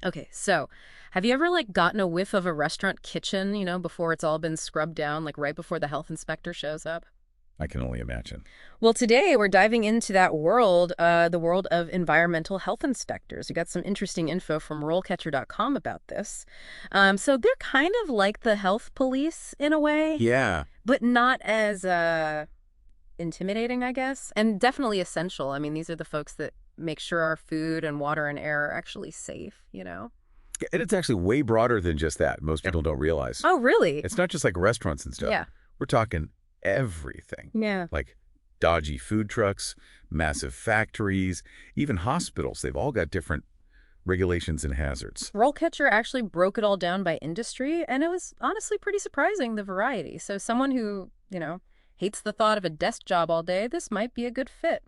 Okay, so have you ever like gotten a whiff of a restaurant kitchen, before it's all been scrubbed down, like right before the health inspector shows up? I can only imagine. Well, today we're diving into that world, the world of environmental health inspectors. We got some interesting info from RoleCatcher.com about this. So they're kind of like the health police in a way, Yeah. but not as intimidating, I guess, and definitely essential. I mean, these are the folks that make sure our food and water and air are actually safe. And it's actually way broader than just that. Most people don't realize. Oh, really? It's not just like restaurants and stuff. Yeah. We're talking everything. Yeah. Like dodgy food trucks, massive factories, even hospitals. They've all got different regulations and hazards. RoleCatcher actually broke it all down by industry, and it was honestly pretty surprising, the variety. So someone who, hates the thought of a desk job all day, this might be a good fit.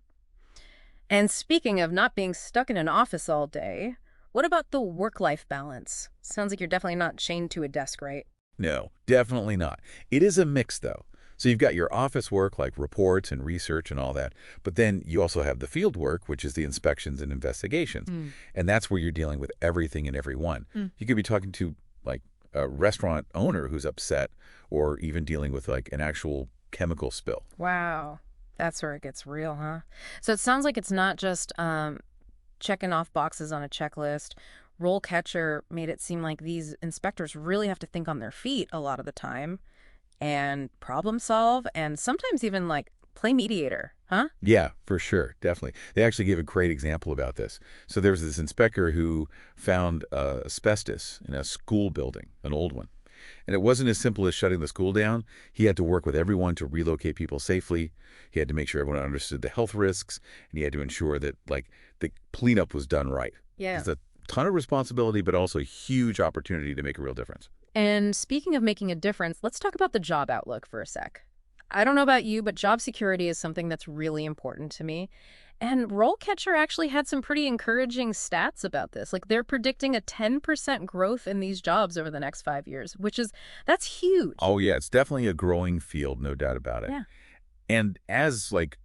And speaking of not being stuck in an office all day, what about the work-life balance? Sounds like you're definitely not chained to a desk, right? No, definitely not. It is a mix, though. So you've got your office work, like reports and research and all that, but then you also have the field work, which is the inspections and investigations. Mm. And that's where you're dealing with everything and everyone. Mm. You could be talking to, like, a restaurant owner who's upset, or even dealing with, like, an actual chemical spill. Wow. That's where it gets real, huh? So it sounds like it's not just checking off boxes on a checklist. RoleCatcher made it seem like these inspectors really have to think on their feet a lot of the time and problem solve and sometimes even like play mediator, huh? Yeah, for sure. Definitely. They actually gave a great example about this. So there was this inspector who found asbestos in a school building, an old one. And it wasn't as simple as shutting the school down. He had to work with everyone to relocate people safely. He had to make sure everyone understood the health risks, and he had to ensure that, like, the cleanup was done right. Yeah. It's a ton of responsibility, but also a huge opportunity to make a real difference. And speaking of making a difference, let's talk about the job outlook for a sec. I don't know about you, but job security is something that's really important to me. And RoleCatcher actually had some pretty encouraging stats about this. Like they're predicting a 10% growth in these jobs over the next 5 years, that's huge. Oh, yeah, it's definitely a growing field, no doubt about it. Yeah. And as, like,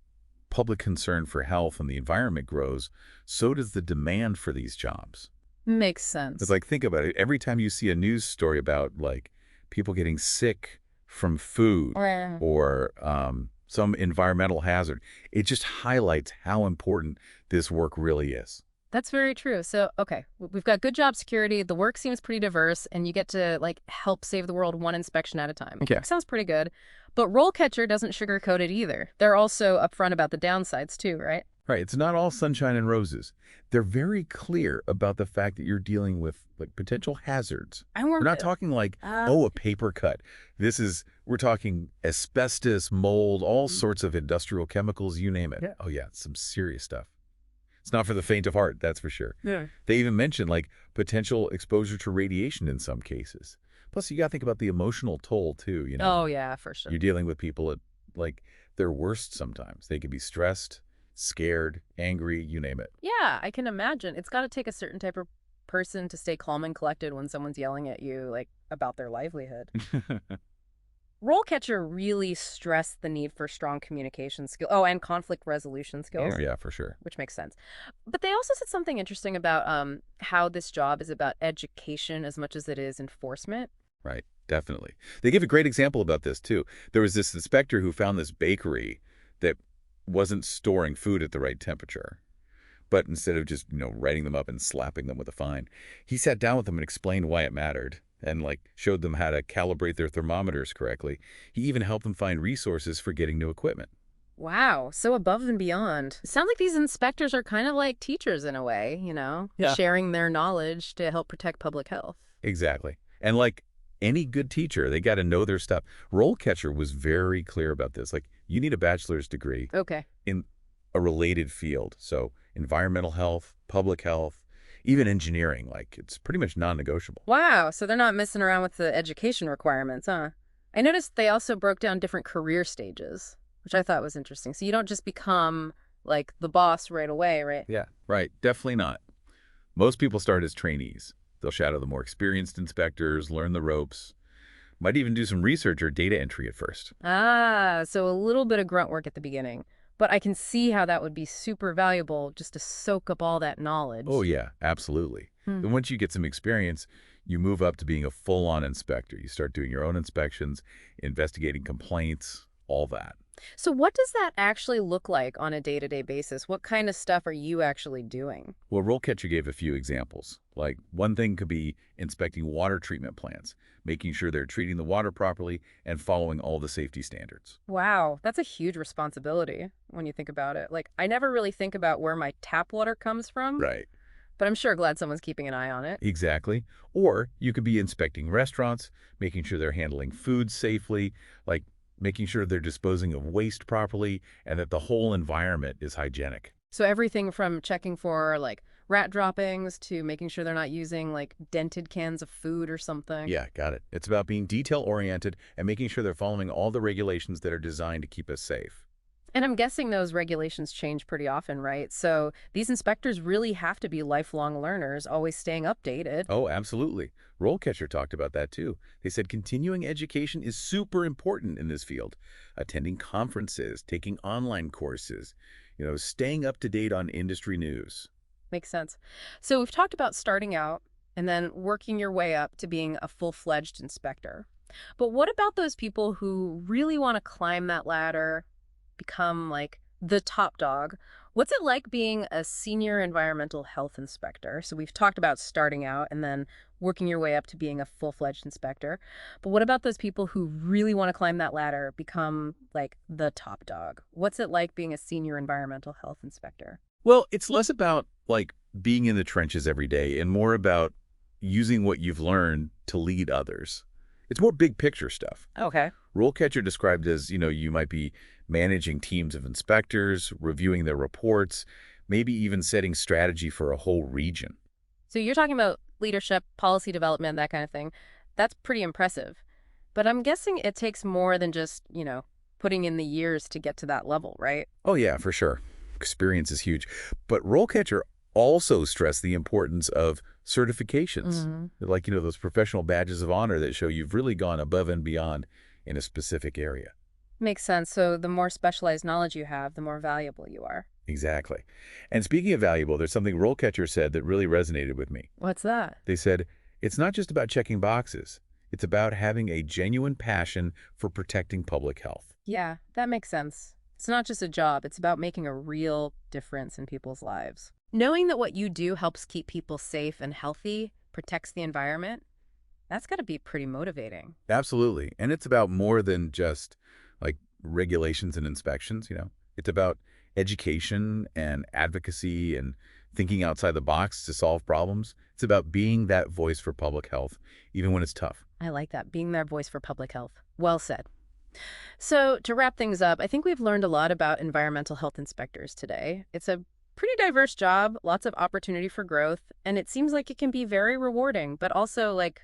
public concern for health and the environment grows, so does the demand for these jobs. Makes sense. It's like, think about it. Every time you see a news story about, like, people getting sick from food Yeah. or some environmental hazard, it just highlights how important this work really is. That's very true. So, okay, we've got good job security. The work seems pretty diverse, and you get to like help save the world one inspection at a time. Okay. Sounds pretty good. But RoleCatcher doesn't sugarcoat it either. They're also upfront about the downsides too, right? Right. It's not all sunshine and roses. They're very clear about the fact that you're dealing with, like, potential hazards. We're not talking like, oh, a paper cut. We're talking asbestos, mold, all sorts of industrial chemicals, you name it. Yeah. Oh, yeah, some serious stuff. It's not for the faint of heart, that's for sure. Yeah. They even mention, like, potential exposure to radiation in some cases. Plus, you got to think about the emotional toll, too, Oh, yeah, for sure. You're dealing with people at, like, their worst sometimes. They can be stressed, scared, angry, you name it. Yeah, I can imagine. It's got to take a certain type of person to stay calm and collected when someone's yelling at you, like, about their livelihood. RoleCatcher really stressed the need for strong communication skill. Oh, and conflict resolution skills. Oh, yeah, for sure. Which makes sense. But they also said something interesting about how this job is about education as much as it is enforcement. Right, definitely. They give a great example about this, too. There was this inspector who found this bakery that wasn't storing food at the right temperature. But instead of just, writing them up and slapping them with a fine, he sat down with them and explained why it mattered and, like, showed them how to calibrate their thermometers correctly. He even helped them find resources for getting new equipment. Wow, so above and beyond. It sounds like these inspectors are kind of like teachers in a way, Yeah. sharing their knowledge to help protect public health. Exactly. And like any good teacher, they got to know their stuff. RoleCatcher was very clear about this. Like, you need a bachelor's degree Okay. in a related field. So environmental health, public health, even engineering, like, it's pretty much non-negotiable. Wow, so they're not messing around with the education requirements, huh? I noticed they also broke down different career stages, which I thought was interesting. So you don't just become, like, the boss right away, right? Yeah, right. Definitely not. Most people start as trainees. They'll shadow the more experienced inspectors, learn the ropes, might even do some research or data entry at first. Ah, so a little bit of grunt work at the beginning. But I can see how that would be super valuable just to soak up all that Oh, knowledge. yeah, absolutely. Hmm. Then once you get some experience, you move up to being a full-on inspector. You start doing your own inspections, investigating complaints, all that. So what does that actually look like on a day-to-day basis? What kind of stuff are you actually doing? Well, RoleCatcher gave a few examples. Like one thing could be inspecting water treatment plants, making sure they're treating the water properly and following all the safety standards. Wow, that's a huge responsibility when you think about it. Like, I never really think about where my tap water comes from, Right. but I'm sure glad someone's keeping an eye on it. Exactly. Or you could be inspecting restaurants, making sure they're handling food safely, like making sure they're disposing of waste properly and that the whole environment is hygienic. So everything from checking for like rat droppings to making sure they're not using like dented cans of food or something. Yeah, got it. It's about being detail-oriented and making sure they're following all the regulations that are designed to keep us safe. And I'm guessing those regulations change pretty often, right? So these inspectors really have to be lifelong learners, always staying updated. Oh, absolutely. RoleCatcher talked about that too. They said continuing education is super important in this field. Attending conferences, taking online courses, staying up to date on industry news. Makes sense. So we've talked about starting out and then working your way up to being a full-fledged inspector. But what about those people who really want to climb that ladder, become like the top dog? What's it like being a senior environmental health inspector? So we've talked about starting out and then working your way up to being a full-fledged inspector. But what about those people who really want to climb that ladder, become like the top dog? What's it like being a senior environmental health inspector? Well, it's less about like being in the trenches every day and more about using what you've learned to lead others. It's more big picture stuff. Okay. RoleCatcher described as, you might be managing teams of inspectors, reviewing their reports, maybe even setting strategy for a whole region. So you're talking about leadership, policy development, that kind of thing. That's pretty impressive. But I'm guessing it takes more than just, putting in the years to get to that level, right? Oh, yeah, for sure. Experience is huge. But RoleCatcher also stressed the importance of certifications, Hmm. like, those professional badges of honor that show you've really gone above and beyond in a specific area. Makes sense. So the more specialized knowledge you have, the more valuable you are. Exactly. And speaking of valuable, there's something RoleCatcher said that really resonated with me. What's that? They said, it's not just about checking boxes. It's about having a genuine passion for protecting public health. Yeah, that makes sense. It's not just a job, it's about making a real difference in people's lives. Knowing that what you do helps keep people safe and healthy, protects the environment, that's got to be pretty motivating. Absolutely. And it's about more than just like regulations and inspections. It's about education and advocacy and thinking outside the box to solve problems. It's about being that voice for public health, even when it's tough. I like that, being their voice for public health. Well said. So, to wrap things up, I think we've learned a lot about environmental health inspectors today. It's a pretty diverse job, lots of opportunity for growth, and it seems like it can be very rewarding, but also like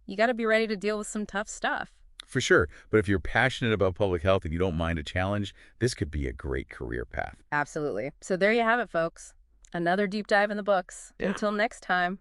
you got to be ready to deal with some tough stuff. For sure. But if you're passionate about public health and you don't mind a challenge, this could be a great career path. Absolutely. So, there you have it, folks. Another deep dive in the books. Yeah. Until next time.